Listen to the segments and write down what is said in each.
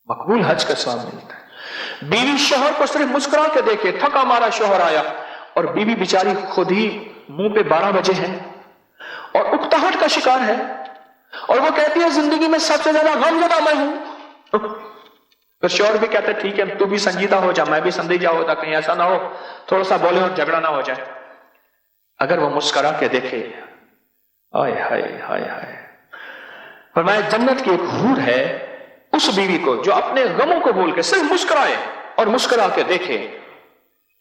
मकबूल हज का स्वाब मिलता है। बीवी शोहर को सिर्फ मुस्कुरा के देखे, थका मारा शोहर आया और बीवी बेचारी खुद ही मुंह पे 12 बजे है और उकताहट का शिकार है और वो कहती है जिंदगी में सबसे ज्यादा गमज़दा मैं हूं। तो शोहर भी कहते ठीक है तू भी संजीदा हो जा, मैं भी संजीदा होता, कहीं ऐसा ना हो थोड़ा सा बोले और झगड़ा ना हो जाए। अगर वो मुस्कुरा के देखे, हाय हाय हाय हाय, फरमाया जन्नत की एक हूर है उस बीवी को जो अपने गमों को भूल के सिर्फ मुस्कुराए और मुस्कुरा के देखे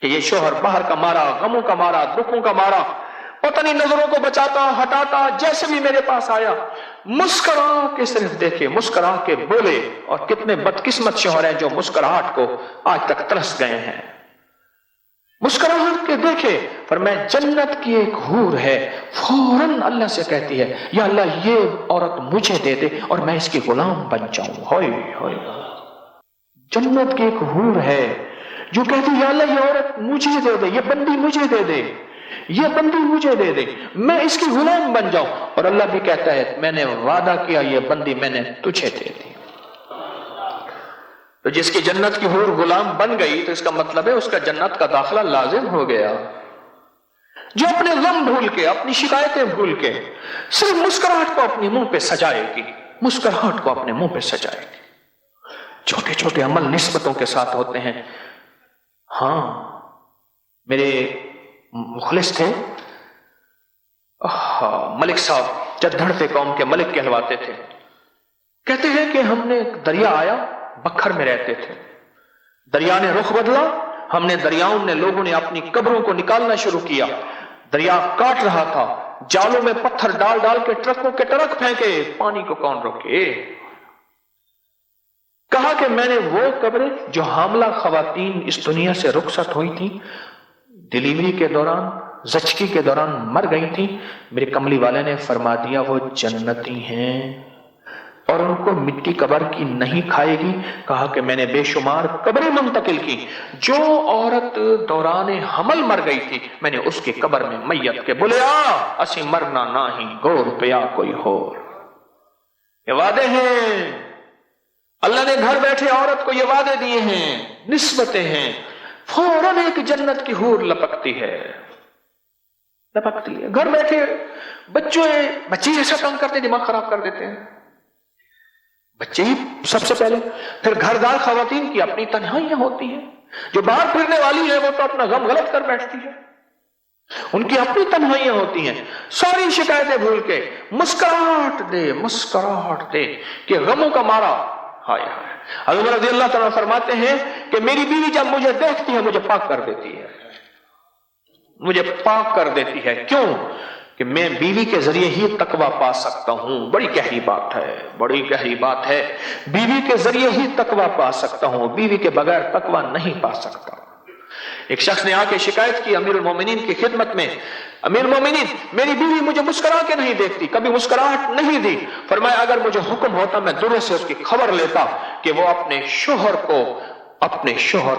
कि ये शोहर बाहर का मारा, गमों का मारा, दुखों का मारा, पता नहीं नजरों को बचाता हटाता, जैसे भी मेरे पास आया मुस्कुरा के सिर्फ देखे, मुस्कुरा के बोले। और कितने बदकिस्मत शोहर हैं जो मुस्कुराहट को आज तक तरस गए हैं। मुस्कुराहट के देखे, पर मैं जन्नत की एक हूर है, फौरन अल्लाह से कहती है या अल्लाह ये औरत मुझे दे दे और मैं इसकी गुलाम बन जाऊं। होय होय, जन्नत की एक हूर है जो कहती है या अल्लाह ये औरत मुझे दे दे, ये बंदी मुझे दे दे, ये बंदी मुझे दे दे, मैं इसकी गुलाम बन जाऊं। और अल्लाह भी कहता है मैंने वादा किया ये बंदी मैंने तुझे दे दी। तो जिसकी जन्नत की हूर गुलाम बन गई तो इसका मतलब है उसका जन्नत का दाखिला लाजिम हो गया। जो अपने गम भूल के, अपनी शिकायतें भूल के सिर्फ मुस्कुराहट को अपने मुंह पे सजाएगी, मुस्कुराहट को अपने मुंह पे सजाएगी। छोटे छोटे अमल निस्बतों के साथ होते हैं। हाँ, मेरे मुखलिस थे मलिक साहब, जद्दड़ कौम के मलिक कहलवाते थे। कहते हैं कि हमने दरिया आया, बखर में रहते थे, दरिया ने रुख बदला, हमने दरियाओं ने लोगों ने अपनी कब्रों को निकालना शुरू किया। दरिया काट रहा था, जालों में पत्थर डाल डाल के ट्रकों के ट्रक फेंके, पानी को कौन रोके। कहा कि मैंने वो कब्रें जो हामला खवातीन इस दुनिया से रुखसत हुई थी, डिलीवरी के दौरान, ज़चकी के दौरान मर गई थी, मेरे कमली वाले ने फरमा दिया वो जन्नती हैं और उनको मिट्टी कब्र की नहीं खाएगी। कहा कि मैंने बेशुमार कब्रें मुंतकिल की। जो औरत दौरान हमल मर गई थी मैंने उसकी कब्र में मैयत के बुलिया असी मरना ना ही गोर पिया कोई होर। ये वादे हैं, अल्लाह ने घर बैठे औरत को ये वादे दिए हैं, निस्बतें हैं। फौरन एक जन्नत की हूर लपकती है, लपकती है। घर बैठे बच्चे ऐसा काम करते दिमाग खराब कर देते हैं, बच्चे ही सबसे पहले। फिर घरदार खवातीन की अपनी तन्हाइयां होती हैं, जो बाहर फिरने वाली है वो तो अपना गम गलत कर बैठती है, उनकी अपनी तन्हाइयां होती हैं। सारी शिकायतें भूल के मुस्कुराहट दे कि गमों का मारा। हाय हाय, हज़रत रज़ियल्लाहु तआला फरमाते हैं कि मेरी बीवी जब मुझे देखती है मुझे पाक कर देती है, मुझे पाक कर देती है। क्यों? कि मैं बीवी के जरिए ही तकवा पा सकता हूं। बड़ी गहरी बात है, बड़ी गहरी बात है। बीवी के जरिए ही तकवा पा सकता हूं, बीवी के बगैर तकवा नहीं पा सकता। एक शख्स ने आके शिकायत की अमीरुल मोमिनीन की खिदमत में, अमीरुल मोमिनीन मेरी बीवी मुझे मुस्कुरा के नहीं देखती, कभी मुस्कुराहट नहीं दी। फरमाया अगर मुझे हुक्म होता मैं दूर से उसकी खबर लेता कि वो अपने शोहर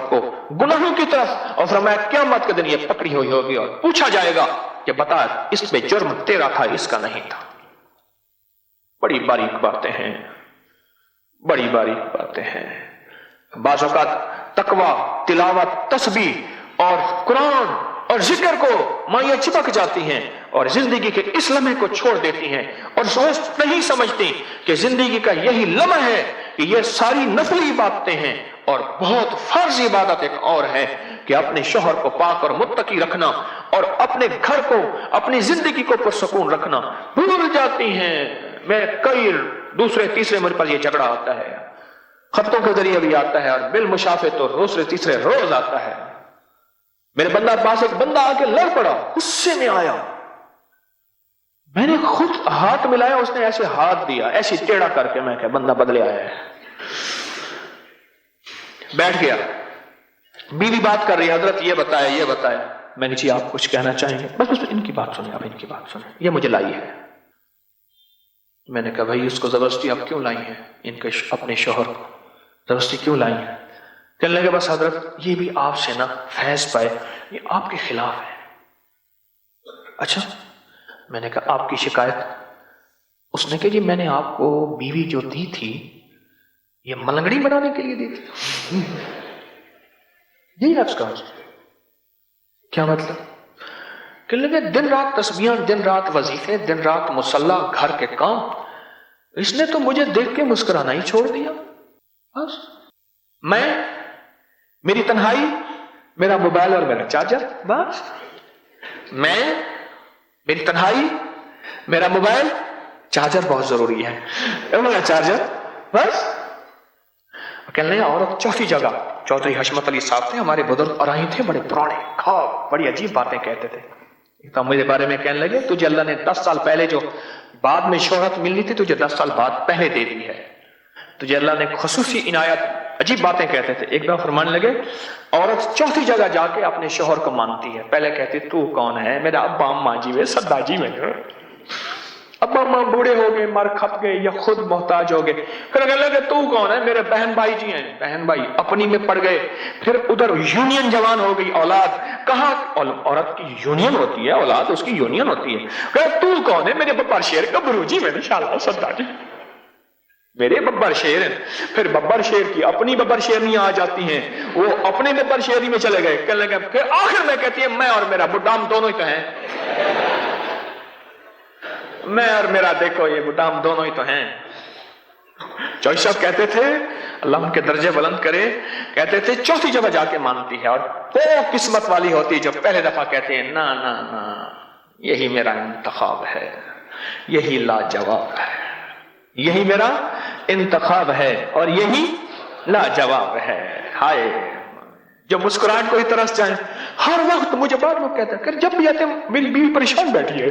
को गुनाहों की तरफ, और फरमाया क़यामत के दिन ये पकड़ी हुई होगी और पूछा जाएगा कि बता इस पे जुर्म तेरा था इसका नहीं था। बड़ी बारीक बातें हैं, बड़ी बारीक बातें हैं। बाज़ औक़ात तकवा, तिलावत, तस्बीह और कुरान और जिक्र को माइयां चिपक जाती हैं और जिंदगी के इस लम्हे को छोड़ देती हैं और सोच नहीं समझती कि जिंदगी का यही लम्हा है कि ये सारी नफली बातें हैं। और बहुत फर्ज इबादत एक और है कि अपने शोहर को पाक और मुत्तकी रखना और अपने घर को, अपनी जिंदगी को पुरसुकून रखना भूल जाती हैं। मैं कई दूसरे तीसरे मेरे पास ये झगड़ा आता है, खतों के जरिए भी आता है और बिल मुशाफे तो दूसरे तीसरे रोज आता है। मेरे पास एक बंदा आके लड़ पड़ा, गुस्से में आया, मैंने खुद हाथ मिलाया, उसने ऐसे हाथ दिया, ऐसे टेढ़ा करके। मैं क्या बंदा बदले आया है, बैठ गया। बीवी बात कर रही है, हजरत ये बताया। मैंने जी आप कुछ कहना चाहेंगे? बस इनकी बात सुने, आप इनकी बात सुने, ये मुझे लाई है। मैंने कहा भाई उसको जबरदस्ती आप क्यों लाई है, इनके अपने शोहर को जबरदस्ती क्यों लाई है? कहने लगे बस हजरत ये भी आपसे ना फैज पाए, ये आपके खिलाफ है। अच्छा, मैंने कहा आपकी शिकायत? उसने कहा जी मैंने आपको बीवी जो दी थी یہ ملنگڑی بنانے کے لیے دیتی؟ یہی لفظ کہا کیا مطلب؟ کہ لگے دن رات تسبیحاں، دن رات وظیفے، دن رات مصلی، گھر کے کام، اس نے تو مجھے دیکھ کے مسکرانا ہی چھوڑ دیا. بس میں، میری تنہائی، میرا موبائل اور میرا چارجر، بس میں، میری تنہائی، میرا موبائل، چارجر بہت ضروری ہے، میرا چارجر، بس. کہنے لگے عورت چوتھی جگہ. چودھری حشمت علی صاحب تھے ہمارے بزرگ، ارائی تھے، بڑے پرانے، خواب بڑی عجیب باتیں کہتے تھے. تو میرے بارے میں کہنے لگے تجھے اللہ نے 10 سال پہلے جو بعد میں شہرت ملنی تھی تجھے 10 سال بعد پہلے دے دی ہے، تجھے اللہ نے خصوصی عنایت. عجیب باتیں کہتے تھے. ایک دفعہ فرمانے لگے عورت چوتھی جگہ جا کے اپنے شوہر کو مانتی ہے. پہلے کہتی تو کون ہے؟ میرا ابا اماں جی میں، سدا جی میں. ابا اماں بوڑھے ہو گئے، مر کھپ گئے یا خود محتاج ہو گئے. پھر کہنے لگے تو کون ہے؟ میرے بہن بھائی جی ہیں. بہن بھائی اپنی میں پڑ گئے. پھر ادھر یونین جوان ہو گئی اولاد. کہاں عورت کی یونین ہوتی ہے، اولاد اس کی یونین ہوتی ہے. کہ تو کون ہے؟ میرے ببر شیر گبرو جی میں، انشاءاللہ سدا جی میرے ببر شیر ہیں. پھر ببر شیر کی اپنی ببر شیرنیاں آ جاتی ہیں، وہ اپنے ببر شیری میں چلے گئے. کہنے لگے پھر آخر میں کہتی ہے میں اور میرا بڈام دونوں ہی تو ہیں، میں اور میرا دیکھو یہ بڈام دونوں ہی تو ہیں. چوہی صاحب کہتے تھے اللہ ان کے درجے بلند کرے، کہتے تھے چوتھی جگہ جا کے مانتی ہے. اور وہ قسمت والی ہوتی جو پہلے دفعہ کہتے ہیں نا نا نا، یہی میرا انتخاب ہے، یہی لاجواب ہے، یہی میرا انتخاب ہے اور یہی لاجواب ہے. ہائے جو مسکراہٹ کو ہی ترس جائیں. ہر وقت مجھے بعد میں کہتا ہے کہ جب بھی آتے ہیں میری بیوی پریشان بیٹھی ہے،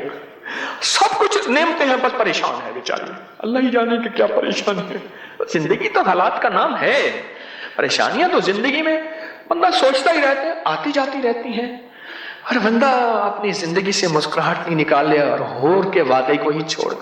سب کچھ نعمتیں ہیں بس پریشان ہے بیچاری. اللہ ہی جانے کہ کیا پریشان ہے. زندگی تو حالات کا نام ہے، پریشانیاں تو زندگی میں بندہ سوچتا ہی رہتا ہے، آتی جاتی رہتی ہیں. اور بندہ اپنی زندگی سے مسکراہٹ نہیں نکال لے اور ہور کے وعدے کو ہی چھوڑ